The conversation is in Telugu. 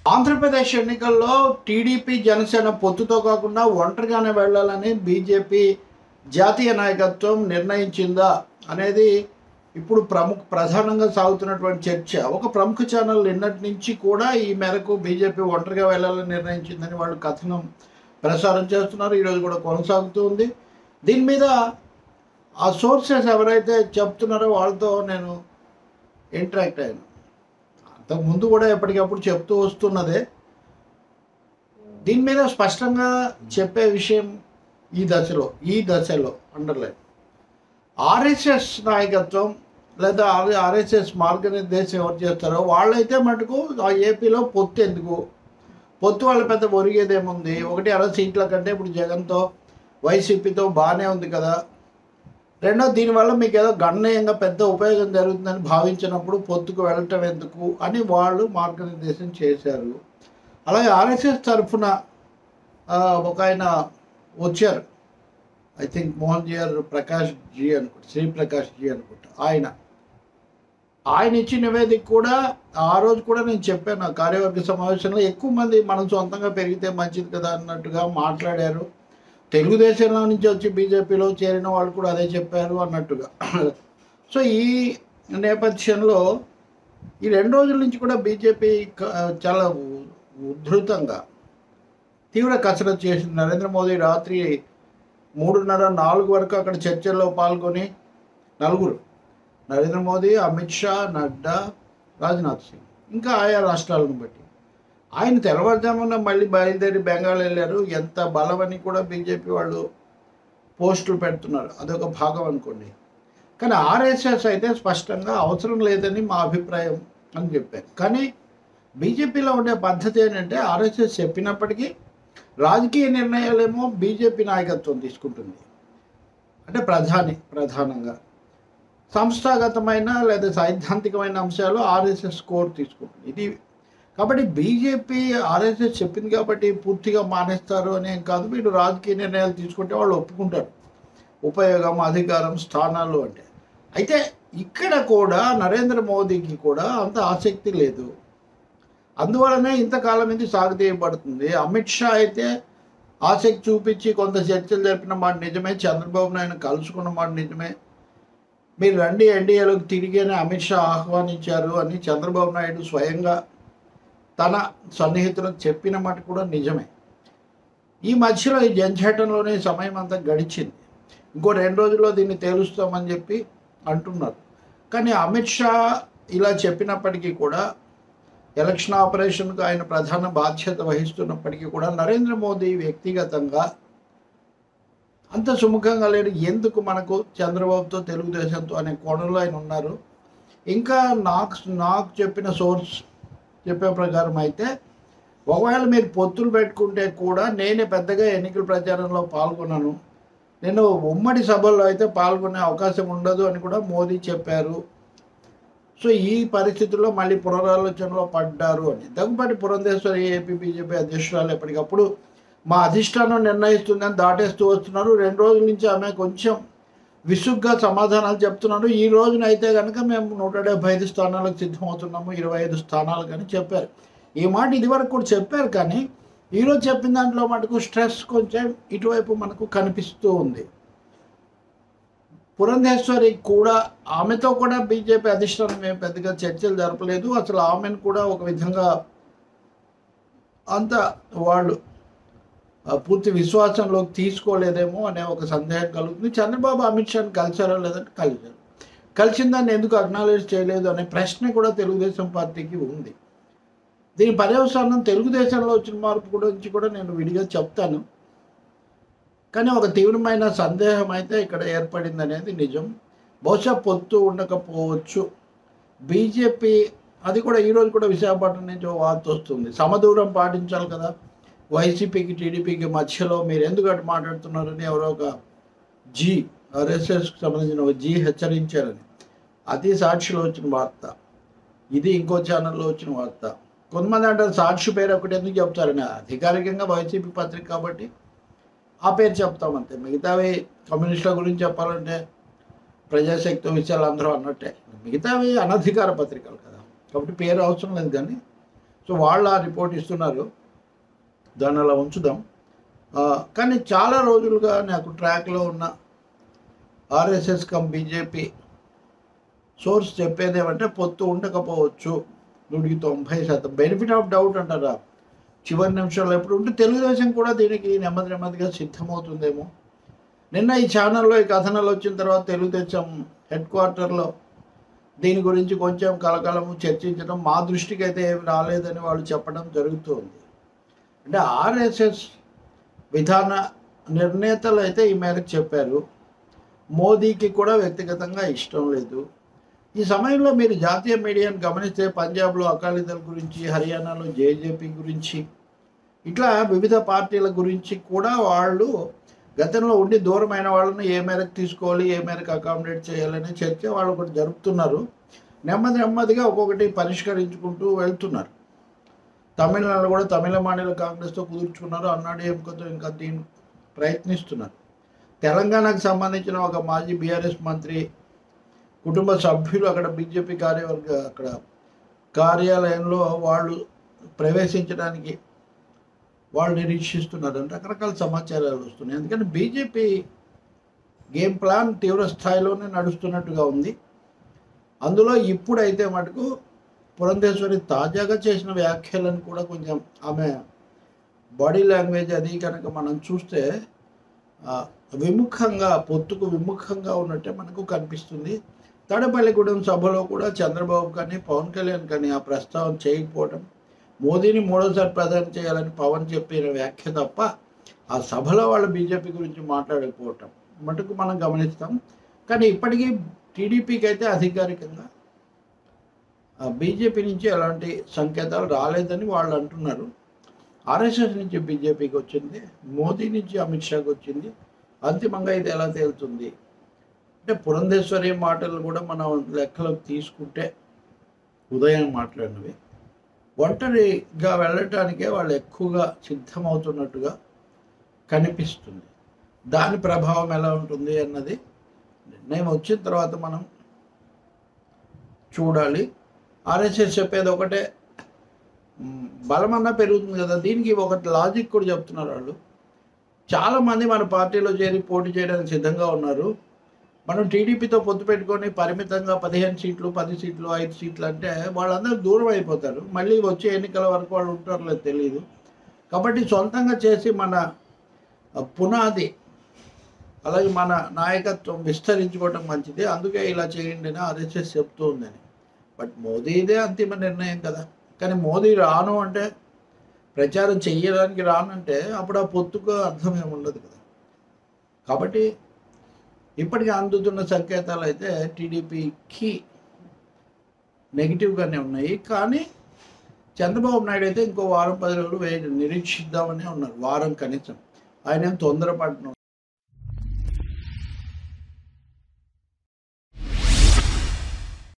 ఆంధ్రప్రదేశ్ ఎన్నికల్లో టీడీపీ జనసేన పొత్తుతో కాకుండా ఒంటరిగానే వెళ్ళాలని బీజేపీ జాతీయ నాయకత్వం నిర్ణయించిందా అనేది ఇప్పుడు ప్రధానంగా సాగుతున్నటువంటి చర్చ. ఒక ప్రముఖ ఛానల్ నిన్నటి నుంచి కూడా ఈ మేరకు బీజేపీ ఒంటరిగా వెళ్ళాలని నిర్ణయించిందని వాళ్ళు కథనం ప్రసారం చేస్తున్నారు. ఈరోజు కూడా కొనసాగుతూ ఉంది. దీని మీద ఆ సోర్సెస్ ఎవరైతే చెప్తున్నారో వాళ్ళతో నేను ఇంటరాక్ట్ అయ్యాను. అంతకుముందు కూడా ఎప్పటికప్పుడు చెప్తూ వస్తున్నదే. దీని మీద స్పష్టంగా చెప్పే విషయం ఈ దశలో అండర్లైన్ ఆర్ఎస్ఎస్ నాయకత్వం లేదా ఆర్ఎస్ఎస్ మార్గనిర్దేశం ఎవరు చేస్తారో వాళ్ళైతే మటుకు ఆ ఏపీలో పొత్తు వాళ్ళ పెద్ద ఒరిగేదేముంది. 1-2 సీట్ల కంటే ఇప్పుడు జగన్తో వైసీపీతో బాగానే ఉంది కదా. రెండో, దీనివల్ల మీకు ఏదో గణనీయంగా పెద్ద ఉపయోగం జరుగుతుందని భావించినప్పుడు పొత్తుకు వెళ్ళటం ఎందుకు అని వాళ్ళు మార్గనిర్దేశం చేశారు. అలాగే ఆర్ఎస్ఎస్ తరఫున ఒక ఆయన వచ్చారు, ఐ థింక్ మోహన్ జీ గారు, శ్రీప్రకాష్ జీ అనుకుంటా. ఆయన ఇచ్చిన నివేదిక కూడా ఆ రోజు కూడా నేను చెప్పాను, ఆ కార్యవర్గ సమావేశంలో ఎక్కువ మంది మనం సొంతంగా పెరిగితే మంచిది కదా అన్నట్టుగా మాట్లాడారు. తెలుగుదేశంలో నుంచి వచ్చి బీజేపీలో చేరిన వాళ్ళు కూడా అదే చెప్పారు అన్నట్టుగా. సో ఈ నేపథ్యంలో ఈ 2 రోజుల నుంచి కూడా బీజేపీ చాలా ఉధృతంగా తీవ్ర కసరత్తు చేసింది. నరేంద్ర మోదీ రాత్రి 3:30-4 వరకు అక్కడ చర్చల్లో పాల్గొని నలుగురు, నరేంద్ర మోదీ, అమిత్ షా, నడ్డా, రాజ్నాథ్ సింగ్, ఇంకా ఆయా రాష్ట్రాలను బట్టి ఆయన తెల్లవారుజామున మళ్ళీ బయలుదేరి బెంగాల్ వెళ్ళారు. ఎంత బలమని కూడా బీజేపీ వాళ్ళు పోస్టులు పెడుతున్నారు, అదొక భాగం అనుకోండి. కానీ ఆర్ఎస్ఎస్ అయితే స్పష్టంగా అవసరం లేదని మా అభిప్రాయం అని చెప్పారు. కానీ బీజేపీలో ఉండే పద్ధతి ఏంటంటే ఆర్ఎస్ఎస్ చెప్పినప్పటికీ రాజకీయ నిర్ణయాలేమో బీజేపీ నాయకత్వం తీసుకుంటుంది. అంటే ప్రధానంగా సంస్థాగతమైన లేదా సైద్ధాంతికమైన అంశాలు ఆర్ఎస్ఎస్ స్కోర్ తీసుకుంటుంది. ఇది కాబట్టి బీజేపీ ఆర్ఎస్ఎస్ చెప్పింది కాబట్టి పూర్తిగా మానేస్తారు అనేం కాదు. వీళ్ళు రాజకీయ నిర్ణయాలు తీసుకుంటే వాళ్ళు ఒప్పుకుంటారు, ఉపయోగం, అధికారం, స్థానాలు అంటే. అయితే ఇక్కడ కూడా నరేంద్ర మోదీకి కూడా అంత ఆసక్తి లేదు. అందువలనే ఇంతకాలం ఇది సాగుతీయబడుతుంది. అమిత్ షా అయితే ఆసక్తి చూపించి కొంత చర్చలు జరిపిన మాట నిజమే, చంద్రబాబు నాయుడు కలుసుకున్న మాట నిజమే, మీరు రండి ఎన్డీఏలోకి తిరిగిని అమిత్ షా ఆహ్వానించారు అని చంద్రబాబు నాయుడు స్వయంగా తన సన్నిహితులకు చెప్పిన మాట కూడా నిజమే. ఈ మధ్యలో ఈ జంఝాటంలోనే సమయం అంతా గడిచింది. ఇంకో 2 రోజుల్లో దీన్ని తేలుస్తామని చెప్పి అంటున్నారు. కానీ అమిత్ షా ఇలా చెప్పినప్పటికీ కూడా ఎలక్షన్ ఆపరేషన్కు ఆయన ప్రధాన బాధ్యత వహిస్తున్నప్పటికీ కూడా నరేంద్ర మోదీ వ్యక్తిగతంగా అంత సుముఖంగా లేడు. ఎందుకు మనకు చంద్రబాబుతో తెలుగుదేశంతో అనే కోణంలో ఆయన ఉన్నారు. ఇంకా నాకు చెప్పిన సోర్స్ చెప్పే ప్రకారం అయితే ఒకవేళ మీరు పొత్తులు పెట్టుకుంటే కూడా నేనే పెద్దగా ఎన్నికల ప్రచారంలో పాల్గొన్నాను, నేను ఉమ్మడి సభల్లో అయితే పాల్గొనే అవకాశం ఉండదు అని కూడా మోదీ చెప్పారు. సో ఈ పరిస్థితుల్లో మళ్ళీ పునరాలోచనలో పడ్డారు అని. దగ్గుపాటి పురంధేశ్వరి ఏపీ బీజేపీ అధ్యక్షురాలు ఎప్పటికప్పుడు మా అధిష్టానం నిర్ణయిస్తుందని దాటేస్తూ వస్తున్నారు. 2 రోజుల నుంచి ఆమె కొంచెం విసుగ్గా సమాధానాలు చెప్తున్నారు. ఈ రోజునైతే కనుక మేము 175 స్థానాలకు సిద్ధమవుతున్నాము, 25 స్థానాలు కానీ చెప్పారు. ఈ మాట ఇదివరకు కూడా చెప్పారు. కానీ ఈరోజు చెప్పిన దాంట్లో మటుకు స్ట్రెస్ కొంచెం ఇటువైపు మనకు కనిపిస్తూ ఉంది. పురంధేశ్వరి కూడా, ఆమెతో కూడా బీజేపీ అధిష్టానం మేము పెద్దగా చర్చలు జరపలేదు. అసలు ఆమెను కూడా ఒక విధంగా అంత వాళ్ళు పూర్తి విశ్వాసంలోకి తీసుకోలేదేమో అనే ఒక సందేహం కలుగుతుంది. చంద్రబాబు అమిత్ షాని కలిసారో లేదంటే కలిసారు, కలిసిన దాన్ని ఎందుకు అక్నాలెడ్జ్ చేయలేదు అనే ప్రశ్న కూడా తెలుగుదేశం పార్టీకి ఉంది. దీని పర్యవసానం తెలుగుదేశంలో వచ్చిన మార్పు గురించి కూడా నేను విడిగా చెప్తాను. కానీ ఒక తీవ్రమైన సందేహం అయితే ఇక్కడ ఏర్పడింది అనేది నిజం. బహుశా పొత్తు ఉండకపోవచ్చు. బీజేపీ అది కూడా ఈరోజు కూడా విశాఖపట్నం నుంచి వార్త వస్తుంది, సమదూరం పాటించాలి కదా వైసీపీకి టీడీపీకి మధ్యలో, మీరు ఎందుకు అటు మాట్లాడుతున్నారని ఎవరో ఒక ఆర్ఎస్ఎస్కి సంబంధించిన ఒక హెచ్చరించారని. అది సాక్షిలో వచ్చిన వార్త, ఇది ఇంకో ఛానల్లో వచ్చిన వార్త. కొంతమంది అంటారు సాక్షి పేరు ఒకటి ఎందుకు చెప్తారని. అధికారికంగా వైసీపీ పత్రిక కాబట్టి ఆ పేరు చెప్తామంతే. మిగతావి కమ్యూనిస్టుల గురించి చెప్పాలంటే ప్రజాశక్తి విషయాలు అందరూ అన్నట్టే, మిగతావి అనధికార పత్రికలు కదా కాబట్టి పేరు అవసరం లేదు. కానీ సో వాళ్ళు ఆ రిపోర్ట్ ఇస్తున్నారు, దాన్ని అలా ఉంచుదాం. కానీ చాలా రోజులుగా నాకు ట్రాక్లో ఉన్న ఆర్ఎస్ఎస్ కమ్ బీజేపీ సోర్స్ చెప్పేది ఏమంటే పొత్తు ఉండకపోవచ్చు 190%. బెనిఫిట్ ఆఫ్ డౌట్ అంటారా, చివరి నిమిషంలో ఎప్పుడు ఉంటే తెలుగుదేశం కూడా దీనికి నెమ్మదిగా సిద్ధమవుతుందేమో. నిన్న ఈ ఛానల్లో ఈ కథనాలు వచ్చిన తర్వాత తెలుగుదేశం హెడ్ క్వార్టర్లో దీని గురించి కొంచెం కలకలము చర్చించడం, మా దృష్టికి అయితే ఏమి రాలేదని వాళ్ళు చెప్పడం జరుగుతుంది. అంటే ఆర్ఎస్ఎస్ విధాన నిర్ణేతలు అయితే ఈ మేరకు చెప్పారు. మోదీకి కూడా వ్యక్తిగతంగా ఇష్టం లేదు. ఈ సమయంలో మీరు జాతీయ మీడియాను గమనిస్తే పంజాబ్లో అకాలీదళ గురించి, హర్యానాలో జేజేపీ గురించి, ఇట్లా వివిధ పార్టీల గురించి కూడా వాళ్ళు గతంలో ఉండి దూరమైన వాళ్ళని ఏ మేరకు తీసుకోవాలి, ఏ మేరకు అకామిడేట్ చేయాలనే చర్చ వాళ్ళు ఒకటి జరుపుతున్నారు. నెమ్మదిగా ఒక్కొక్కటి పరిష్కరించుకుంటూ వెళ్తున్నారు. తమిళనాడు కూడా తమిళ మానిల కాంగ్రెస్తో కుదుర్చుకున్నారు, అన్నాడీఎంకేతో ఇంకా దీన్ని ప్రయత్నిస్తున్నారు. తెలంగాణకు సంబంధించిన ఒక మాజీ బీఆర్ఎస్ మంత్రి కుటుంబ సభ్యులు అక్కడ బీజేపీ అక్కడ కార్యాలయంలో వాళ్ళు ప్రవేశించడానికి వాళ్ళు నిరీక్షిస్తున్నారని రకరకాల సమాచారాలు వస్తున్నాయి. ఎందుకంటే బీజేపీ గేమ్ ప్లాన్ తీవ్ర స్థాయిలోనే నడుస్తున్నట్టుగా ఉంది. అందులో ఇప్పుడైతే మటుకు పురంధేశ్వరి తాజాగా చేసిన వ్యాఖ్యలను కూడా కొంచెం ఆమె బాడీ లాంగ్వేజ్ అది కనుక మనం చూస్తే పొత్తుకు విముఖంగా ఉన్నట్టే మనకు కనిపిస్తుంది. తాడేపల్లిగూడెం సభలో కూడా చంద్రబాబు కానీ పవన్ కళ్యాణ్ కానీ ఆ ప్రస్తావన చేయకపోవడం, మోదీని మూడోసారి ప్రధాని చేయాలని పవన్ చెప్పిన వ్యాఖ్య తప్ప ఆ సభలో వాళ్ళు బీజేపీ గురించి మాట్లాడకపోవటం మటుకు మనం గమనిస్తాం. కానీ ఇప్పటికీ టీడీపీకి అయితే అధికారికంగా బీజేపీ నుంచి ఎలాంటి సంకేతాలు రాలేదని వాళ్ళు అంటున్నారు. ఆర్ఎస్ఎస్ నుంచి బీజేపీకి వచ్చింది, మోదీ నుంచి అమిత్ షాకి వచ్చింది. అంతిమంగా ఇది ఎలా తేలుతుంది అంటే పురంధేశ్వరి మాటలు కూడా మనం లెక్కలోకి తీసుకుంటే ఉదయం మాట్లాడినవి ఒంటరిగా వెళ్ళటానికే వాళ్ళు ఎక్కువగా సిద్ధమవుతున్నట్టుగా కనిపిస్తుంది. దాని ప్రభావం ఎలా ఉంటుంది అన్నది నిర్ణయం వచ్చిన తర్వాత మనం చూడాలి. ఆర్ఎస్ఎస్ చెప్పేది ఒకటే, బలమన్నా పెరుగుతుంది కదా. దీనికి ఒకటి లాజిక్ కూడా చెప్తున్నారు వాళ్ళు. చాలామంది మన పార్టీలో చేరి పోటీ చేయడానికి సిద్ధంగా ఉన్నారు. మనం టీడీపీతో పొత్తు పెట్టుకొని పరిమితంగా 15 సీట్లు 10 సీట్లు 5 సీట్లు అంటే వాళ్ళందరూ దూరం అయిపోతారు. మళ్ళీ వచ్చే ఎన్నికల వరకు వాళ్ళు ఉంటారో లేదు తెలియదు. కాబట్టి సొంతంగా చేసి మన పునాది అలాగే మన నాయకత్వం విస్తరించుకోవటం మంచిది, అందుకే ఇలా చేయండి అని ఆర్ఎస్ఎస్ చెప్తూ ఉందని. బట్ మోదీదే అంతిమ నిర్ణయం కదా. కానీ మోదీ రాను అంటే, ప్రచారం చెయ్యడానికి రానంటే అప్పుడు ఆ పొత్తుకు అర్థం ఏమి ఉండదు కదా. కాబట్టి ఇప్పటికీ అందుతున్న సంకేతాలు అయితే టీడీపీకి నెగిటివ్గానే ఉన్నాయి. కానీ చంద్రబాబు నాయుడు అయితే ఇంకో వారం 10 రోజులు నిరీక్షిద్దామని ఉన్నారు, వారం కనీసం. ఆయన ఏం తొందరపడిన